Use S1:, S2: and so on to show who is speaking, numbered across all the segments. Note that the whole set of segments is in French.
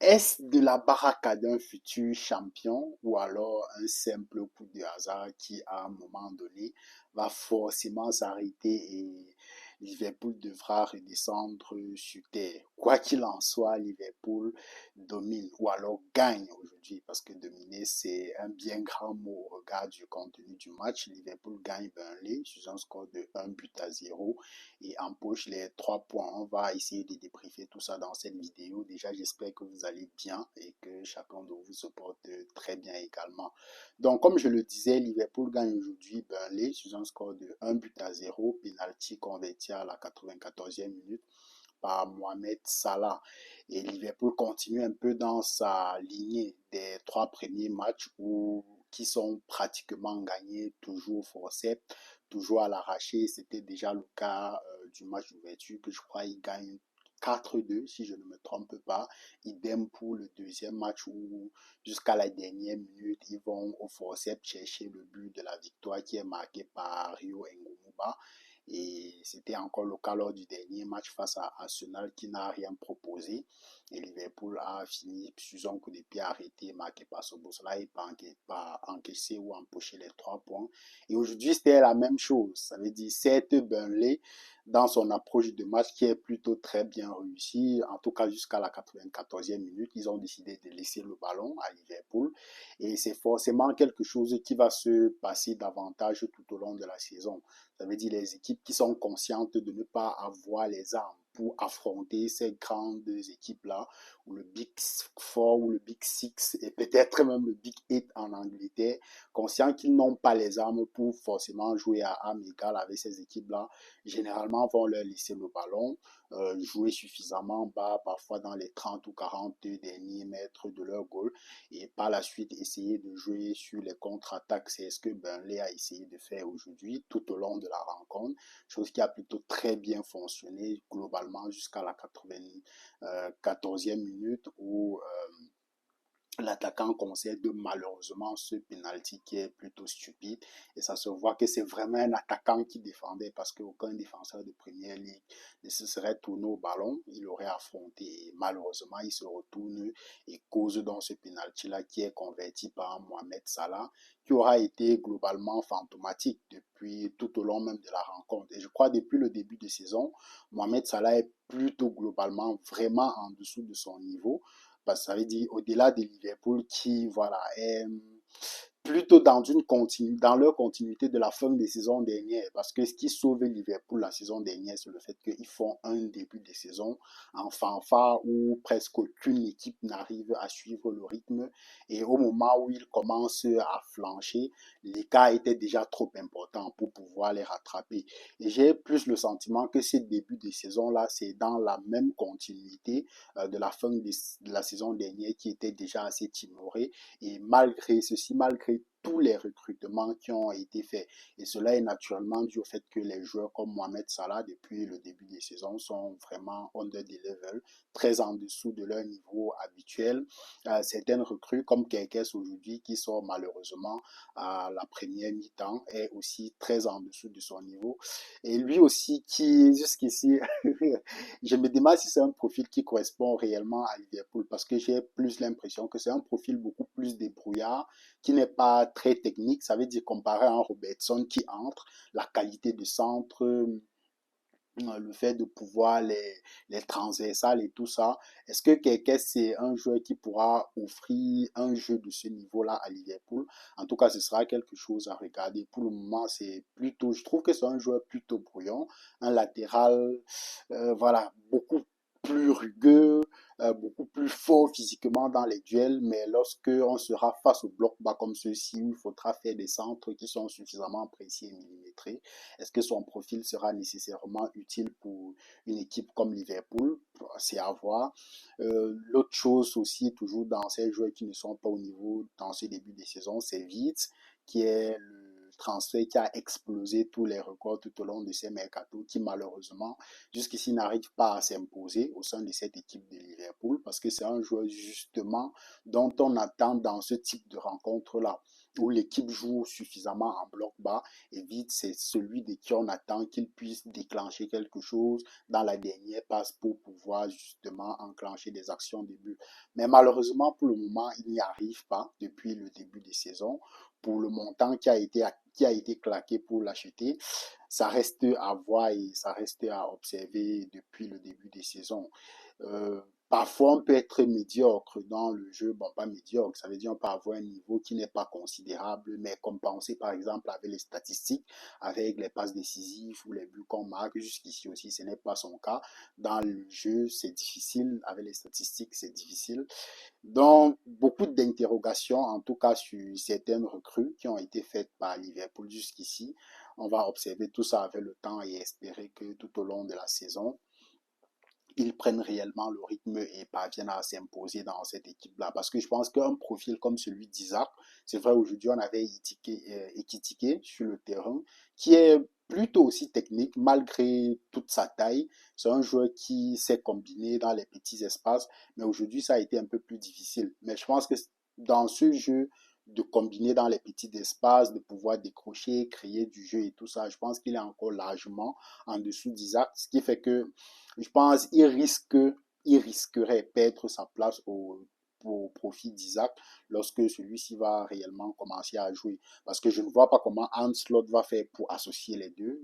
S1: Est-ce de la baraka d'un futur champion ou alors un simple coup de hasard qui, à un moment donné, va forcément s'arrêter et Liverpool devra redescendre sur terre? Quoi qu'il en soit, Liverpool domine ou alors gagne aujourd'hui parce que dominer, c'est un bien grand mot au regard du contenu du match. Liverpool gagne Burnley sur un score de 1 but à 0 et empoche les 3 points. On va essayer de débriefer tout ça dans cette vidéo. Déjà, j'espère que vous allez bien et que chacun de vous se porte très bien également. Donc, comme je le disais, Liverpool gagne aujourd'hui Burnley sur un score de 1 but à 0, penalty converti à la 94e minute par Mohamed Salah. Et Liverpool continue un peu dans sa lignée des 3 premiers matchs qui sont pratiquement gagnés toujours forceps, toujours à l'arraché. C'était déjà le cas du match d'ouverture que je crois qu'il gagne 4-2 si je ne me trompe pas. Idem pour le deuxième match où jusqu'à la dernière minute, ils vont au forceps chercher le but de la victoire qui est marqué par Rio Ngumuba. Et c'était encore le cas lors du dernier match face à Arsenal qui n'a rien proposé. Et Liverpool a fini sur un coup de pied arrêté, marqué par Szoboszlai, et pas encaissé ou empoché les 3 points. Et aujourd'hui, c'était la même chose. Ça veut dire, certes, Burnley, dans son approche de match qui est plutôt très bien réussi, en tout cas jusqu'à la 94e minute, ils ont décidé de laisser le ballon à Liverpool. Et c'est forcément quelque chose qui va se passer davantage tout au long de la saison. Ça veut dire les équipes qui sont conscientes de ne pas avoir les armes pour affronter ces grandes équipes-là, ou le Big Four, ou le Big Six, et peut-être même le Big Eight en Angleterre, conscients qu'ils n'ont pas les armes pour forcément jouer à armes égales avec ces équipes-là, généralement vont leur laisser le ballon, jouer suffisamment bas, parfois dans les 30 ou 40 derniers mètres de leur goal, et par la suite essayer de jouer sur les contre-attaques. C'est ce que Burnley a essayé de faire aujourd'hui tout au long de la rencontre, chose qui a plutôt très bien fonctionné globalement jusqu'à la 94e minute où l'attaquant concède malheureusement ce penalty qui est plutôt stupide et ça se voit que c'est vraiment un attaquant qui défendait parce qu'aucun défenseur de première ligue ne se serait tourné au ballon, il aurait affronté et malheureusement il se retourne et cause dans ce penalty là qui est converti par Mohamed Salah qui aura été globalement fantomatique depuis tout au long même de la rencontre et je crois depuis le début de saison Mohamed Salah est plutôt globalement vraiment en dessous de son niveau parce que ça veut dire au-delà de Liverpool qui voilà est plutôt dans leur continuité de la fin des saisons dernières. Parce que ce qui sauve Liverpool la saison dernière, c'est le fait qu'ils font un début de saison en fanfare où presque aucune équipe n'arrive à suivre le rythme. Et au moment où ils commencent à flancher, l'écart était déjà trop important pour pouvoir les rattraper. Et j'ai plus le sentiment que ce début de saison-là, c'est dans la même continuité de la fin de la saison dernière qui était déjà assez timorée. Et malgré ceci, malgré tous les recrutements qui ont été faits. Et cela est naturellement dû au fait que les joueurs comme Mohamed Salah, depuis le début des saisons, sont vraiment under the level, très en dessous de leur niveau habituel. Certaines recrues comme Kekes aujourd'hui, qui sort malheureusement à la première mi-temps, est aussi très en dessous de son niveau. Et lui aussi, qui jusqu'ici, je me demande si c'est un profil qui correspond réellement à Liverpool, parce que j'ai plus l'impression que c'est un profil beaucoup plus débrouillard, qui n'est pas très technique. Ça veut dire comparé à un Robertson qui entre, la qualité de centre, le fait de pouvoir les transversales et tout ça. Est-ce que Keke, c'est un joueur qui pourra offrir un jeu de ce niveau-là à Liverpool? En tout cas, ce sera quelque chose à regarder. Pour le moment, c'est plutôt, je trouve que c'est un joueur plutôt brouillon, un latéral, voilà, beaucoup plus rugueux, beaucoup plus fort physiquement dans les duels, mais lorsque on sera face au bloc bas comme ceux-ci, où il faudra faire des centres qui sont suffisamment précis et millimétrés, est-ce que son profil sera nécessairement utile pour une équipe comme Liverpool? C'est à voir. L'autre chose aussi, toujours dans ces joueurs qui ne sont pas au niveau dans ce début de saison, c'est Vitz, qui est le transfert qui a explosé tous les records tout au long de ces mercato, qui malheureusement jusqu'ici n'arrive pas à s'imposer au sein de cette équipe de Liverpool, parce que c'est un joueur justement dont on attend dans ce type de rencontre-là où l'équipe joue suffisamment en bloc bas et vite c'est celui de qui on attend qu'il puisse déclencher quelque chose dans la dernière passe pour pouvoir justement enclencher des actions de but. Mais malheureusement pour le moment il n'y arrive pas depuis le début de saison. Pour le montant qui a été claqué pour l'acheter, ça reste à voir et ça reste à observer depuis le début des saisons. Parfois, on peut être médiocre dans le jeu. Bon, pas médiocre, ça veut dire on peut avoir un niveau qui n'est pas considérable, mais compensé par exemple avec les statistiques, avec les passes décisives ou les buts qu'on marque. Jusqu'ici aussi, ce n'est pas son cas. Dans le jeu, c'est difficile. Avec les statistiques, c'est difficile. Donc, beaucoup d'interrogations, en tout cas sur certaines recrues qui ont été faites par Liverpool jusqu'ici. On va observer tout ça avec le temps et espérer que tout au long de la saison, ils prennent réellement le rythme et parviennent à s'imposer dans cette équipe-là. Parce que je pense qu'un profil comme celui d'Isaac, c'est vrai, aujourd'hui, on avait Ekitike sur le terrain, qui est plutôt aussi technique, malgré toute sa taille. C'est un joueur qui sait combiner dans les petits espaces, mais aujourd'hui, ça a été un peu plus difficile. Mais je pense que dans ce jeu, de combiner dans les petits espaces, de pouvoir décrocher, créer du jeu et tout ça, je pense qu'il est encore largement en dessous d'Isaac, ce qui fait que je pense qu'il risquerait perdre sa place au profit d'Isaac lorsque celui-ci va réellement commencer à jouer. Parce que je ne vois pas comment Hans Slot va faire pour associer les deux.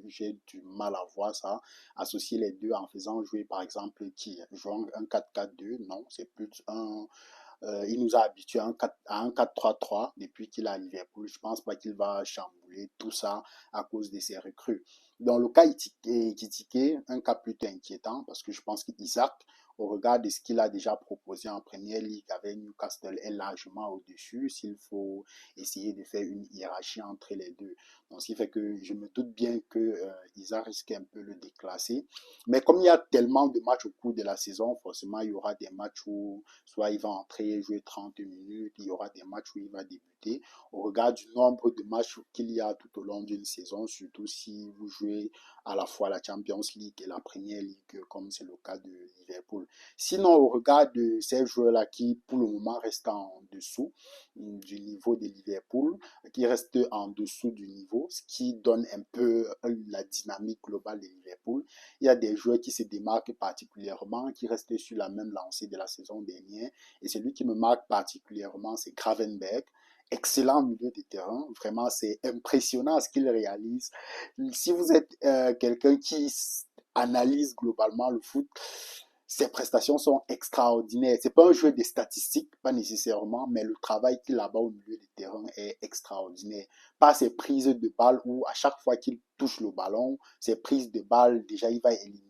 S1: J'ai du mal à voir ça. Associer les deux en faisant jouer, par exemple, qui jouant un 4-4-2, non, c'est plus il nous a habitués à un 4-3-3 depuis qu'il est à Liverpool. Je ne pense pas qu'il va chambouler tout ça à cause de ses recrues. Dans le cas Ekitike, un cas plutôt inquiétant parce que je pense qu'Isaac, au regard de ce qu'il a déjà proposé en Première Ligue avec Newcastle, est largement au-dessus s'il faut essayer de faire une hiérarchie entre les deux. Donc, ce qui fait que je me doute bien que Isaac risque un peu le déclasser. Mais comme il y a tellement de matchs au cours de la saison, forcément, il y aura des matchs où soit il va entrer, jouer 30 minutes, il y aura des matchs où il va débuter. Au regard du nombre de matchs qu'il y a tout au long d'une saison, surtout si vous jouez à la fois la Champions League et la Premier League, comme c'est le cas de Liverpool. Sinon, au regard de ces joueurs-là qui, pour le moment, restent en dessous du niveau de Liverpool, qui restent en dessous du niveau, ce qui donne un peu la dynamique globale de Liverpool. Il y a des joueurs qui se démarquent particulièrement, qui restent sur la même lancée de la saison dernière. Et celui qui me marque particulièrement, c'est Gravenberg. Excellent milieu de terrain. Vraiment, c'est impressionnant ce qu'il réalise. Si vous êtes quelqu'un qui analyse globalement le foot, ses prestations sont extraordinaires. C'est pas un jeu de statistiques, pas nécessairement, mais le travail qu'il a bas au milieu du terrain est extraordinaire. Pas ses prises de balles où à chaque fois qu'il touche le ballon, ses prises de balles, déjà il va éliminer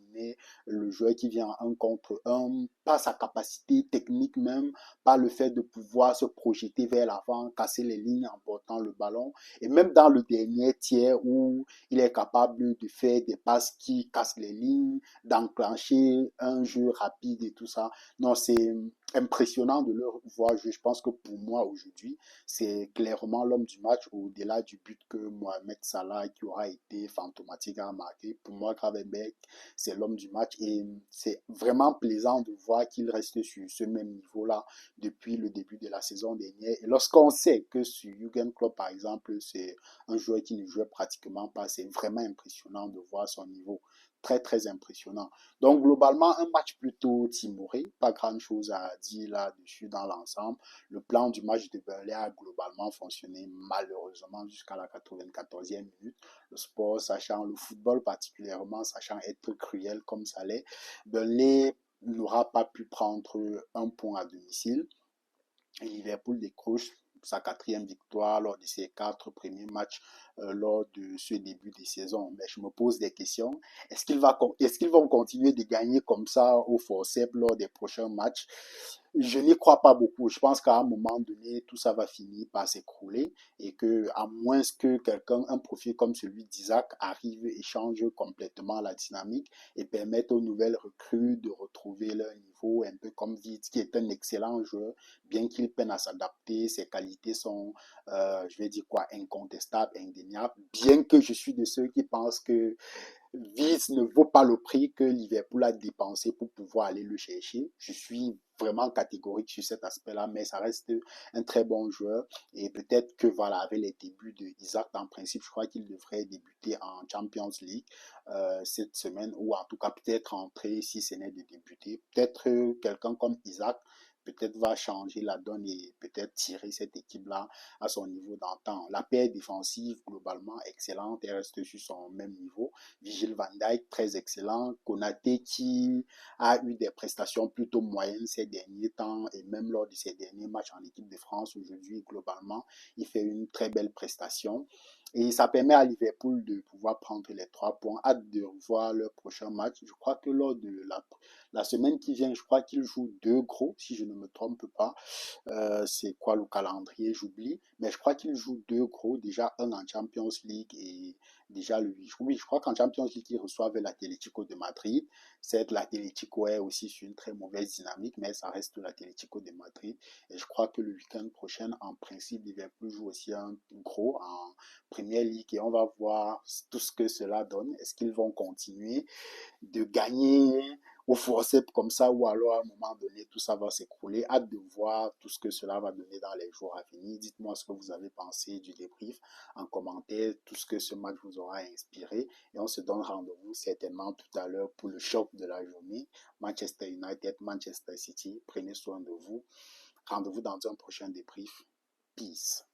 S1: le joueur qui vient en un contre un, pas sa capacité technique même, pas le fait de pouvoir se projeter vers l'avant, casser les lignes en portant le ballon. Et même dans le dernier tiers où il est capable de faire des passes qui cassent les lignes, d'enclencher un jeu rapide et tout ça. Non, c'est impressionnant de le voir jouer. Je pense que pour moi aujourd'hui, c'est clairement l'homme du match au-delà du but que Mohamed Salah qui aura été fantomatique à marquer. Pour moi, Gravenberg, c'est l'homme du match et c'est vraiment plaisant de voir qu'il reste sur ce même niveau-là depuis le début de la saison dernière. Et lorsqu'on sait que sur Jürgen Klopp, par exemple, c'est un joueur qui ne jouait pratiquement pas, c'est vraiment impressionnant de voir son niveau. Très, très impressionnant. Donc, globalement, un match plutôt timoré. Pas grand-chose à dire là-dessus dans l'ensemble. Le plan du match de Burnley a globalement fonctionné malheureusement jusqu'à la 94e minute. Le sport, sachant le football particulièrement, sachant être cruel comme ça l'est, Burnley n'aura pas pu prendre un point à domicile. Et Liverpool décroche sa quatrième victoire lors de ses 4 premiers matchs lors de ce début de saison. Mais je me pose des questions. Est-ce qu'ils vont continuer de gagner comme ça au forceps lors des prochains matchs? Je n'y crois pas beaucoup. Je pense qu'à un moment donné, tout ça va finir par s'écrouler et que, à moins que quelqu'un, un profil comme celui d'Isaac, arrive et change complètement la dynamique et permette aux nouvelles recrues de retrouver leur niveau, un peu comme Vitz, qui est un excellent joueur, bien qu'il peine à s'adapter, ses qualités sont, je vais dire quoi, incontestables, indéniables, bien que je suis de ceux qui pensent que ne vaut pas le prix que Liverpool a dépensé pour pouvoir aller le chercher. Je suis vraiment catégorique sur cet aspect-là, mais ça reste un très bon joueur. Et peut-être que voilà, avec les débuts de Isaac, en principe, je crois qu'il devrait débuter en Champions League cette semaine, ou en tout cas peut-être entrer si ce n'est de débuter. Peut-être quelqu'un comme Isaac peut-être va changer la donne et peut-être tirer cette équipe-là à son niveau d'antan. La paire défensive, globalement, excellente, elle reste sur son même niveau. Virgil van Dijk, très excellent. Konaté qui a eu des prestations plutôt moyennes ces derniers temps et même lors de ses derniers matchs en équipe de France, aujourd'hui, globalement, il fait une très belle prestation. Et ça permet à Liverpool de pouvoir prendre les 3 points. Hâte de revoir leur prochain match. Je crois que lors de la semaine qui vient, je crois qu'ils jouent deux gros, si je ne me trompe pas. C'est quoi le calendrier, j'oublie. Mais je crois qu'ils jouent deux gros, déjà un en Champions League et déjà le 8. Oui, je crois qu'en Champions League, ils reçoivent l'Atlético de Madrid. C'est l'Atlético est aussi sur une très mauvaise dynamique, mais ça reste l'Atlético de Madrid. Et je crois que le week-end prochain, en principe, Liverpool joue aussi un gros en Premier League et on va voir tout ce que cela donne. Est-ce qu'ils vont continuer de gagner au forceps comme ça, ou alors à un moment donné, tout ça va s'écrouler. Hâte de voir tout ce que cela va donner dans les jours à venir. Dites-moi ce que vous avez pensé du débrief en commentaire, tout ce que ce match vous aura inspiré. Et on se donne rendez-vous certainement tout à l'heure pour le choc de la journée. Manchester United, Manchester City. Prenez soin de vous. Rendez-vous dans un prochain débrief. Peace.